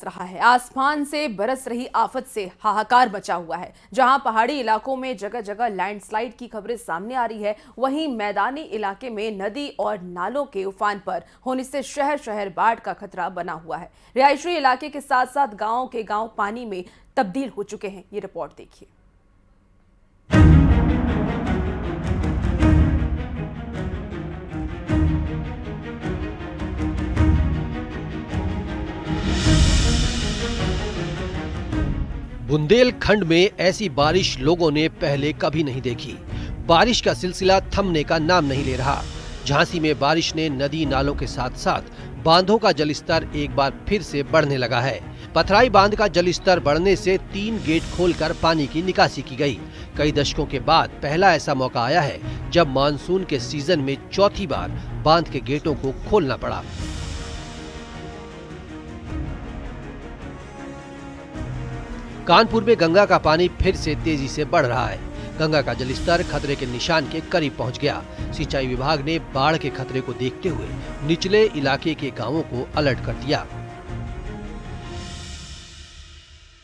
रहा है। आसमान से बरस रही आफत से हाहाकार मचा हुआ है। जहां पहाड़ी इलाकों में जगह जगह लैंडस्लाइड की खबरें सामने आ रही है, वहीं मैदानी इलाके में नदी और नालों के उफान पर होने से शहर शहर बाढ़ का खतरा बना हुआ है। रिहायशी इलाके के साथ साथ गांव के गांव पानी में तब्दील हो चुके हैं। ये रिपोर्ट देखिए। बुंदेलखंड में ऐसी बारिश लोगों ने पहले कभी नहीं देखी। बारिश का सिलसिला थमने का नाम नहीं ले रहा। झांसी में बारिश ने नदी नालों के साथ साथ बांधों का जलस्तर एक बार फिर से बढ़ने लगा है। पथराई बांध का जलस्तर बढ़ने से 3 गेट खोलकर पानी की निकासी की गई। कई दशकों के बाद पहला ऐसा मौका आया है जब मानसून के सीजन में चौथी बार बांध के गेटों को खोलना पड़ा। कानपुर में गंगा का पानी फिर से तेजी से बढ़ रहा है। गंगा का जलस्तर खतरे के निशान के करीब पहुंच गया। सिंचाई विभाग ने बाढ़ के खतरे को देखते हुए निचले इलाके के गांवों को अलर्ट कर दिया।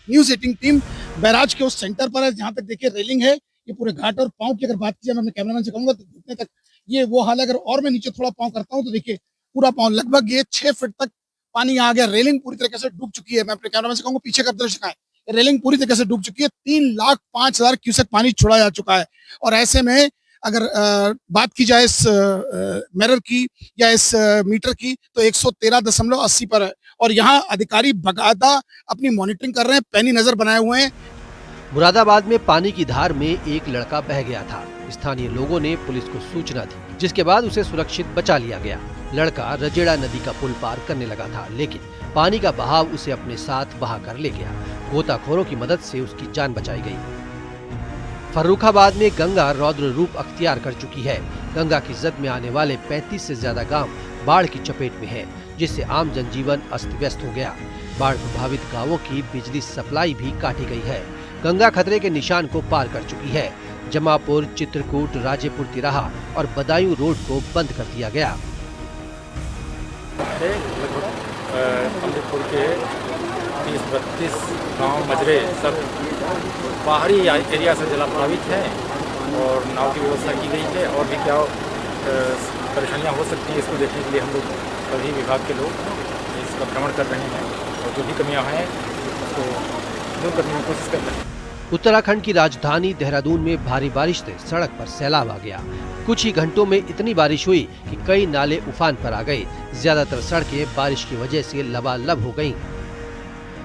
न्यूज 18 टीम बैराज के उस सेंटर पर है जहां तक देखिए रेलिंग है। ये पूरे घाट और पांव की अगर बात की जाए, मैं अपने कैमरामैन से कहूंगा तो घुटने तक ये वो हाल है। अगर और मैं नीचे थोड़ा पांव करता हूं तो देखिए पूरा पांव लगभग ये 6 फीट तक पानी आ गया। रेलिंग पूरी तरीके से डूब चुकी है। मैं अपने कैमरामैन से कहूंगा पीछे का दृश्य दिखाएं। रेलिंग पूरी तरीके से डूब चुकी है। 3,05,000 क्यूसेक पानी छोड़ा जा चुका है। और ऐसे में अगर बात की जाए इस मिरर की या इस मीटर की तो 113.80 पर है। और यहाँ अधिकारी बकायदा अपनी मॉनिटरिंग कर रहे हैं, पैनी नजर बनाए हुए हैं। मुरादाबाद में पानी की धार में एक लड़का बह गया था। स्थानीय लोगों ने पुलिस को सूचना दी, जिसके बाद उसे सुरक्षित बचा लिया गया। लड़का रजेड़ा नदी का पुल पार करने लगा था, लेकिन पानी का बहाव उसे अपने साथ बहा कर ले गया। गोताखोरों की मदद से उसकी जान बचाई गई। फर्रुखाबाद में गंगा रौद्र रूप अख्तियार कर चुकी है। गंगा की जद में आने वाले 35 से ज्यादा गांव बाढ़ की चपेट में हैं, जिससे आम जनजीवन अस्त व्यस्त हो गया। बाढ़ प्रभावित गांवों की बिजली सप्लाई भी काटी गई है। गंगा खतरे के निशान को पार कर चुकी है। जमापुर, चित्रकूट, राजेपुर तिराहा और बदायूं रोड को बंद कर दिया गया। अमृतपुर के 30-32 गाँव मजरे सब बाहरी एरिया से जलाप्लावित हैं और नाव की व्यवस्था की गई है। और भी क्या परेशानियां हो सकती हैं, इसको देखने के लिए हम लोग सभी विभाग के लोग इसका भ्रमण कर रहे हैं और जो भी कमियां हैं उसको दूर करने की कोशिश कर रहे हैं। उत्तराखंड की राजधानी देहरादून में भारी बारिश से सड़क पर सैलाब आ गया। कुछ ही घंटों में इतनी बारिश हुई कि कई नाले उफान पर आ गए। ज्यादातर सड़कें बारिश की वजह से लबालब हो गईं।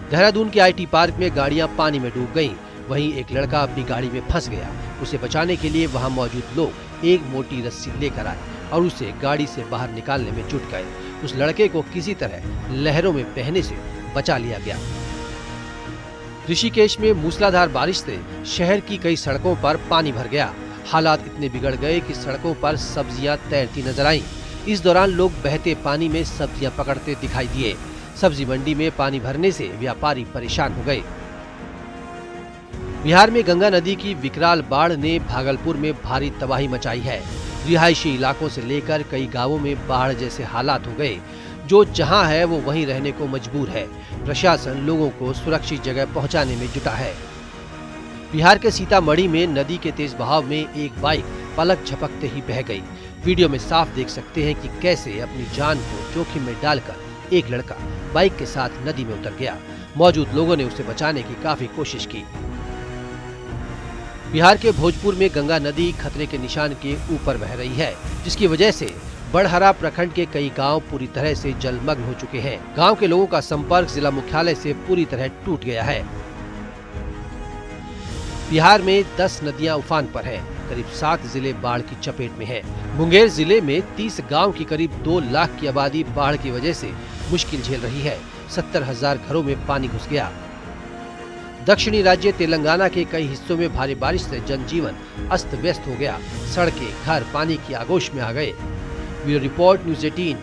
देहरादून के IT पार्क में गाड़ियां पानी में डूब गईं। वहीं एक लड़का अपनी गाड़ी में फंस गया। उसे बचाने के लिए वहां मौजूद लोग एक मोटी रस्सी लेकर आए और उसे गाड़ी से बाहर निकालने में जुट गए। उस लड़के को किसी तरह लहरों में बहने से बचा लिया गया। ऋषिकेश में मूसलाधार बारिश से शहर की कई सड़कों पर पानी भर गया। हालात इतने बिगड़ गए कि सड़कों पर सब्जियां तैरती नजर आईं। इस दौरान लोग बहते पानी में सब्जियां पकड़ते दिखाई दिए। सब्जी मंडी में पानी भरने से व्यापारी परेशान हो गए। बिहार में गंगा नदी की विकराल बाढ़ ने भागलपुर में भारी तबाही मचाई है। रिहायशी इलाकों से लेकर कई गांवों में बाढ़ जैसे हालात हो गए। जो जहां है वो वहीं रहने को मजबूर है। प्रशासन लोगों को सुरक्षित जगह पहुंचाने में जुटा है। बिहार के सीतामढ़ी में नदी के तेज बहाव में एक बाइक पलक झपकते ही बह गई। वीडियो में साफ देख सकते हैं कि कैसे अपनी जान को जोखिम में डालकर एक लड़का बाइक के साथ नदी में उतर गया। मौजूद लोगों ने उसे बचाने की काफी कोशिश की। बिहार के भोजपुर में गंगा नदी खतरे के निशान के ऊपर बह रही है, जिसकी वजह से बड़हरा प्रखंड के कई गांव पूरी तरह से जलमग्न हो चुके हैं। गांव के लोगों का संपर्क जिला मुख्यालय से पूरी तरह टूट गया है। बिहार में 10 नदियां उफान पर हैं। करीब 7 जिले बाढ़ की चपेट में हैं। मुंगेर जिले में 30 गांव की करीब 2 लाख की आबादी बाढ़ की वजह से मुश्किल झेल रही है। 70,000 घरों में पानी घुस गया। दक्षिणी राज्य तेलंगाना के कई हिस्सों में भारी बारिश से जनजीवन अस्त व्यस्त हो गया। सड़कें, घर पानी की आगोश में आ गए। Bureau report, news 18।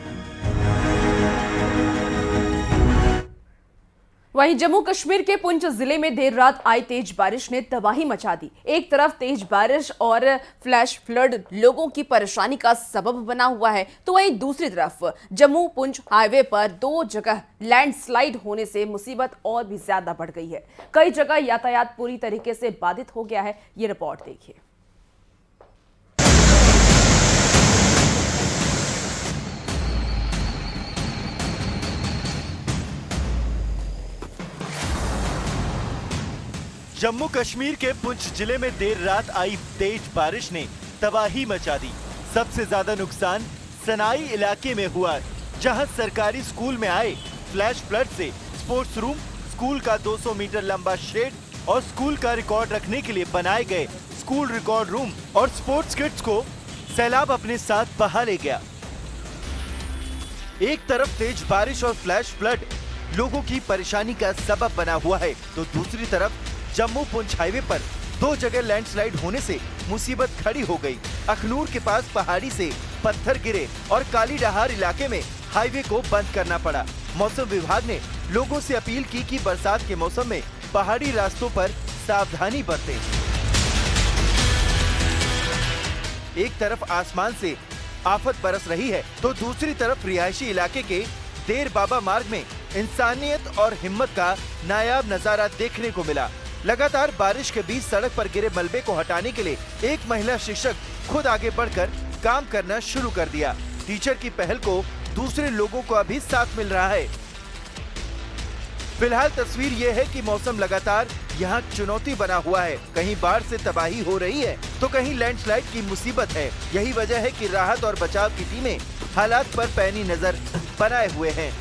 वहीं जम्मू कश्मीर के पुंछ जिले में देर रात आई तेज बारिश ने तबाही मचा दी। एक तरफ तेज बारिश और फ्लैश फ्लड लोगों की परेशानी का सबब बना हुआ है, तो वहीं दूसरी तरफ जम्मू पुंछ हाईवे पर 2 जगह लैंडस्लाइड होने से मुसीबत और भी ज्यादा बढ़ गई है। कई जगह यातायात पूरी तरीके से बाधित हो गया है। ये रिपोर्ट देखिए। जम्मू कश्मीर के पुंछ जिले में देर रात आई तेज बारिश ने तबाही मचा दी। सबसे ज्यादा नुकसान सनाई इलाके में हुआ, जहां सरकारी स्कूल में आए फ्लैश फ्लड से स्पोर्ट्स रूम, स्कूल का 200 मीटर लंबा शेड और स्कूल का रिकॉर्ड रखने के लिए बनाए गए स्कूल रिकॉर्ड रूम और स्पोर्ट्स किट्स को सैलाब अपने साथ बहा ले गया। एक तरफ तेज बारिश और फ्लैश फ्लड लोगों की परेशानी का सबब बना हुआ है, तो दूसरी तरफ जम्मू पुंछ हाईवे पर 2 जगह लैंडस्लाइड होने से मुसीबत खड़ी हो गई। अखनूर के पास पहाड़ी से पत्थर गिरे और काली डहार इलाके में हाईवे को बंद करना पड़ा। मौसम विभाग ने लोगों से अपील की कि बरसात के मौसम में पहाड़ी रास्तों पर सावधानी बरतें। एक तरफ आसमान से आफत बरस रही है, तो दूसरी तरफ रिहायशी इलाके के देर बाबा मार्ग में इंसानियत और हिम्मत का नायाब नजारा देखने को मिला। लगातार बारिश के बीच सड़क पर गिरे मलबे को हटाने के लिए एक महिला शिक्षक खुद आगे बढ़कर काम करना शुरू कर दिया। टीचर की पहल को दूसरे लोगों को भी साथ मिल रहा है। फिलहाल तस्वीर ये है कि मौसम लगातार यहाँ चुनौती बना हुआ है। कहीं बाढ़ से तबाही हो रही है, तो कहीं लैंडस्लाइड की मुसीबत है। यही वजह है कि राहत और बचाव की टीमें हालात पर पैनी नजर बनाए हुए हैं।